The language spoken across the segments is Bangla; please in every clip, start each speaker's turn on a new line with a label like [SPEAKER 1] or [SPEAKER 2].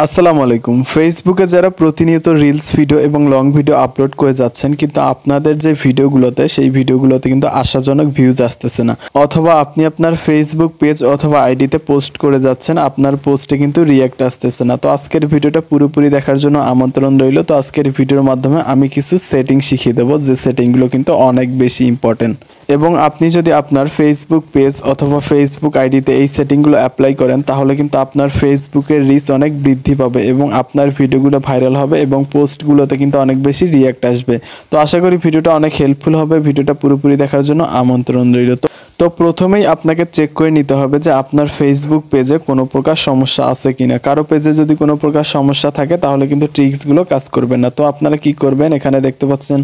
[SPEAKER 1] আসসালামু আলাইকুম। ফেসবুকে যারা প্রতিনিয়ত রিলস ভিডিও এবং লং ভিডিও আপলোড করে যাচ্ছেন, কিন্তু আপনাদের যে ভিডিওগুলোতে সেই ভিডিওগুলোতে কিন্তু আশাজনক ভিউজ আসতেছে না, অথবা আপনি আপনার ফেসবুক পেজ অথবা আইডিতে পোস্ট করে যাচ্ছেন, আপনার পোস্টে কিন্তু রিয়াক্ট আসতেছে না। তো আজকের ভিডিওটা পুরোপুরি দেখার জন্য আমন্ত্রণ রইল। তো আজকের ভিডিওর মাধ্যমে আমি কিছু সেটিং শিখিয়ে দেবো, যে সেটিংগুলো কিন্তু অনেক বেশি ইম্পর্টেন্ট। এবং আপনি যদি আপনার ফেসবুক পেজ অথবা ফেসবুক আইডিতে এই সেটিংগুলো অ্যাপ্লাই করেন, তাহলে কিন্তু আপনার ফেসবুকের রিচ অনেক বৃদ্ধি পাবে এবং আপনার ভিডিওগুলো ভাইরাল হবে এবং পোস্টগুলোতে কিন্তু অনেক বেশি রিয়াক্ট আসবে। তো আশা করি ভিডিওটা অনেক হেল্পফুল হবে। ভিডিওটা পুরোপুরি দেখার জন্য আমন্ত্রণ রইল। তো প্রথমেই আপনাকে চেক করে নিতে হবে যে আপনার ফেসবুক পেজে কোনো প্রকার সমস্যা আছে কিনা। কারো পেজে যদি কোনো প্রকার সমস্যা থাকে তাহলে কিন্তু ট্রিক্সগুলো কাজ করবে না। তো আপনারা কি করবেন, এখানে দেখতে পাচ্ছেন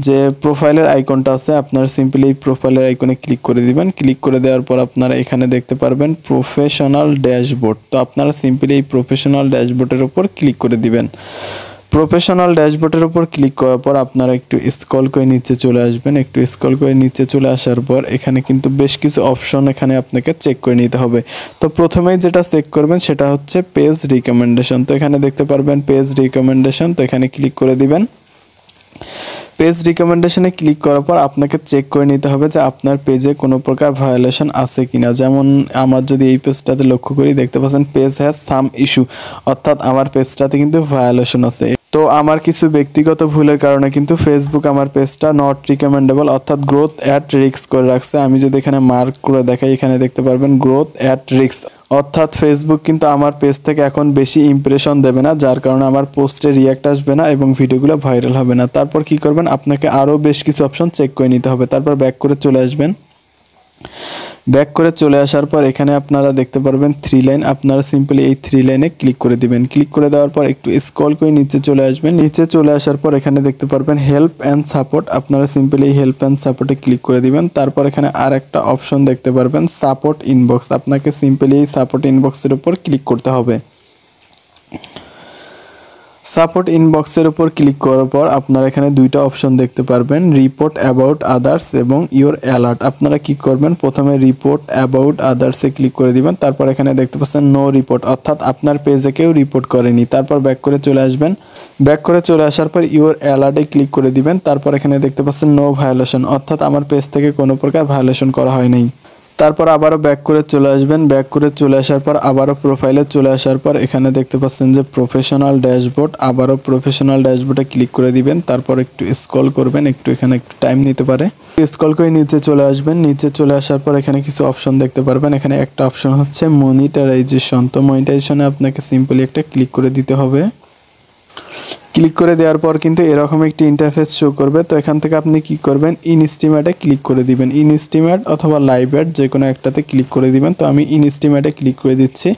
[SPEAKER 1] যে প্রোফাইলের আইকনটা আছে, আপনারা সিম্পলি এই প্রোফাইলের আইকনে ক্লিক করে দিবেন। ক্লিক করে দেওয়ার পর আপনারা এখানে দেখতে পারবেন প্রফেশনাল ড্যাশবোর্ড। তো আপনারা সিম্পলি এই প্রফেশনাল ড্যাশবোর্ডের উপর ক্লিক করে দিবেন। প্রফেশনাল ড্যাশবোর্ডের উপর ক্লিক করার পর আপনারা একটু স্ক্রল করে নিচে চলে আসবেন। একটু স্ক্রল করে নিচে চলে আসার পর এখানে কিন্তু বেশ কিছু অপশন এখানে আপনাকে চেক করে নিতে হবে। তো প্রথমেই যেটা চেক করবেন সেটা হচ্ছে পেজ রিকমেন্ডেশন। তো এখানে দেখতে পারবেন পেজ রিকমেন্ডেশন। তো এখানে ক্লিক করে দিবেন। পেজ রিকমেন্ডেশনে ক্লিক করার পর আপনাকে চেক করে নিতে হবে যে আপনার পেজে কোনো প্রকার ভায়োলেশন আছে কিনা। যেমন আমার যদি এই পেজটাতে লক্ষ্য করি, দেখতে পাচ্ছেন পেজ হ্যাজ সাম ইস্যু, অর্থাৎ আমার পেজটাতে কিন্তু ভায়োলেশন আছে। তো আমার কিছু ব্যক্তিগত ভুলের কারণে কিন্তু ফেসবুক আমার পেজটা নট রিকমেন্ডেবল অর্থাৎ গ্রোথ অ্যাট রিস্ক করে রাখছে। আমি যদি এখানে মার্ক করে দেখাই, এখানে দেখতে পারবেন গ্রোথ অ্যাট রিস্ক, অর্থাৎ ফেসবুক কিন্তু আমার পেজ থেকে এখন বেশি ইমপ্রেশন দেবে না, যার কারণে আমার পোস্টে রিয়াক্ট আসবে না এবং ভিডিওগুলো ভাইরাল হবে না। তারপর কি করবেন, আপনাকে আরও বেশ কিছু অপশন চেক করে নিতে হবে। তারপর ব্যাক করে চলে আসবেন। ব্যাক করে চলে আসার পর এখানে আপনারা দেখতে পারবেন 3 লাইন। আপনারা সিম্পলি এই 3 লাইনে ক্লিক করে দিবেন। ক্লিক করে দেওয়ার পর একটু স্ক্রল করে নিচে চলে আসবেন। নিচে চলে আসার পর এখানে দেখতে পারবেন হেল্প অ্যান্ড সাপোর্ট। আপনারা সিম্পলি এই হেল্প অ্যান্ড সাপোর্টে ক্লিক করে দিবেন। তারপর এখানে আর একটা অপশন দেখতে পারবেন সাপোর্ট ইনবক্স। আপনাকে সিম্পলি এই সাপোর্ট ইনবক্সের উপর ক্লিক করতে হবে। সাপোর্ট ইনবক্সের উপর ক্লিক করার পর আপনারা এখানে দুইটা অপশন দেখতে পারবেন, রিপোর্ট অ্যাবাউট আদার্স এবং ইওর অ্যালার্ট। আপনারা কি করবেন, প্রথমে রিপোর্ট অ্যাবাউট আদার্সে ক্লিক করে দিবেন। তারপর এখানে দেখতে পাচ্ছেন নো রিপোর্ট, অর্থাৎ আপনার পেজে কেউ রিপোর্ট করেনি। তারপর ব্যাক করে চলে আসবেন। ব্যাক করে চলে আসার পর ইওর অ্যালার্টে ক্লিক করে দিবেন। তারপর এখানে দেখতে পাচ্ছেন নো ভায়োলেশন, অর্থাৎ আমার পেজ থেকে কোনো প্রকার ভায়োলেশন করা হয় নাই। তারপর আবারও ব্যাক করে চলে আসবেন। ব্যাক করে চলে আসার পর আবারও প্রোফাইলে চলে আসার পর এখানে দেখতে পাচ্ছেন যে প্রফেশনাল ড্যাশবোর্ড। আবারও প্রফেশনাল ড্যাশবোর্ডে ক্লিক করে দিবেন। তারপর একটু স্ক্রল করবেন, এখানে একটু টাইম নিতে পারে। স্ক্রল করে নিচে চলে আসবেন। নিচে চলে আসার পর এখানে কিছু অপশন দেখতে পারবেন। এখানে একটা অপশন হচ্ছে মনিটারাইজেশন। তো মনিটাইজেশনে আপনাকে সিম্পলি একটা ক্লিক করে দিতে হবে। ক্লিক করে দেওয়ার পর কিন্তু এরকম একটি ইন্টারফেস শো করবে। তো এখান থেকে আপনি কি করবেন, ইনস্টিমেটে ক্লিক করে দিবেন। ইনস্টিমেট অথবা লাইভ অ্যাড যে কোনো একটাতে ক্লিক করে দিবেন। তো আমি ইনস্টিমেটে ক্লিক করে দিচ্ছি।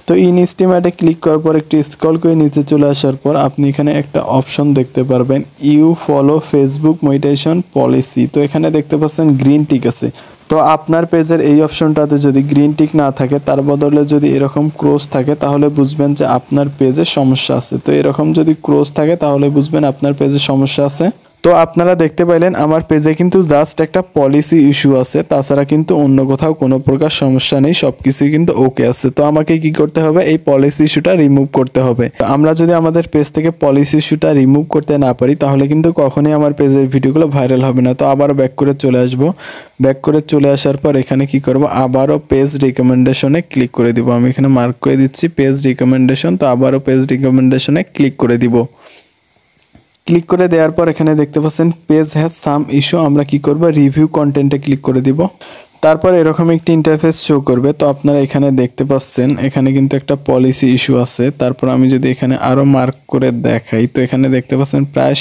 [SPEAKER 1] তো ইনস্টিমেটে ক্লিক করার পর একটু স্ক্রল করে নিচে চলে আসার পর আপনি এখানে একটা অপশন দেখতে পারবেন you follow Facebook monetisation policy. তো এখানে দেখতে পাচ্ছেন গ্রিন টিক আছে। তো আপনার পেজের এই অপশনটাতে যদি গ্রিন টিক না থাকে, তার বদলে যদি এরকম ক্রস থাকে, তাহলে বুঝবেন যে আপনার পেজে সমস্যা আছে। তো এরকম যদি ক্রস থাকে তাহলে বুঝবেন আপনার পেজে সমস্যা আছে। তো আপনারা দেখতে পাইলেন আমার পেজে কিন্তু জাস্ট একটা পলিসি ইস্যু আছে, তাছাড়া কিন্তু অন্য কোথাও কোনো প্রকার সমস্যা নেই, সব কিছুই কিন্তু ওকে আছে। তো আমাকে কি করতে হবে, এই পলিসি ইস্যুটা রিমুভ করতে হবে। আমরা যদি আমাদের পেজ থেকে পলিসি ইস্যুটা রিমুভ করতে না পারি, তাহলে কিন্তু কখনোই আমার পেজের ভিডিওগুলো ভাইরাল হবে না। তো আবার ব্যাক করে চলে আসবো। ব্যাক করে চলে আসার পর এখানে কি করব, আবারও পেজ রিকমেন্ডেশনে ক্লিক করে দিব। আমি এখানে মার্ক করে দিচ্ছি পেজ রিকমেন্ডেশন। তো আবারও পেজ রিকমেন্ডেশনে ক্লিক করে দিব। ক্লিক করে দেওয়ার পর এখানে দেখতে পাচ্ছেন পেজ হ্যাজ সাম ইস্যু। আমরা কি করব, রিভিউ কন্টেন্টে ক্লিক করে দিব। তারপর এরকম একটি ইন্টারফেস শো করবে। তো আপনারা এখানে দেখতে পাচ্ছেন এখানে কিন্তু একটা পলিসি ইস্যু আছে। তারপর আমি যদি এখানে আরও মার্ক করে দেখাই, তো এখানে দেখতে পাচ্ছেন প্রায়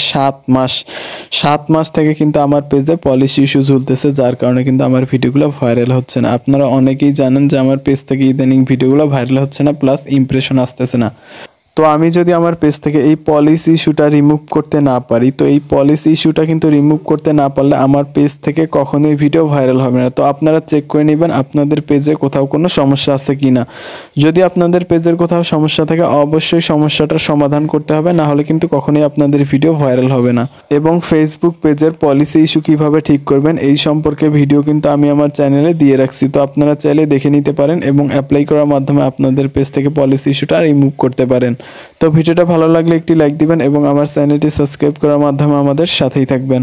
[SPEAKER 1] 7 মাস থেকে কিন্তু আমার পেজে পলিসি ইস্যু ঝুলতেছে, যার কারণে কিন্তু আমার ভিডিওগুলো ভাইরাল হচ্ছে না। আপনারা অনেকেই জানেন যে আমার পেজ থেকে ইদানিং ভিডিওগুলো ভাইরাল হচ্ছে না, প্লাস ইমপ্রেশন আসতেছে না। তো আমি যদি আমার পেজ থেকে এই পলিসি ইস্যুটা রিমুভ করতে না পারি, তো এই পলিসি ইস্যুটা কিন্তু রিমুভ করতে না পারলে আমার পেজ থেকে কখনোই ভিডিও ভাইরাল হবে না। তো আপনারা চেক করে নেবেন আপনাদের পেজে কোথাও কোনো সমস্যা আছে কিনা। যদি আপনাদের পেজের কোথাও সমস্যা থাকে অবশ্যই সমস্যাটার সমাধান করতে হবে, না হলে কিন্তু কখনোই আপনাদের ভিডিও ভাইরাল হবে না। এবং ফেসবুক পেজের পলিসি ইস্যু কিভাবে ঠিক করবেন এই সম্পর্কে ভিডিও কিন্তু আমি আমার চ্যানেলে দিয়ে রাখছি, তো আপনারা চাইলে দেখে নিতে পারেন এবং অ্যাপ্লাই করার মাধ্যমে আপনাদের পেজ থেকে পলিসি ইস্যুটা রিমুভ করতে পারেন। তো ভিডিওটা ভালো লাগলে একটি লাইক দিবেন এবং আমার চ্যানেলটি সাবস্ক্রাইব করার মাধ্যমে আমাদের সাথেই থাকবেন।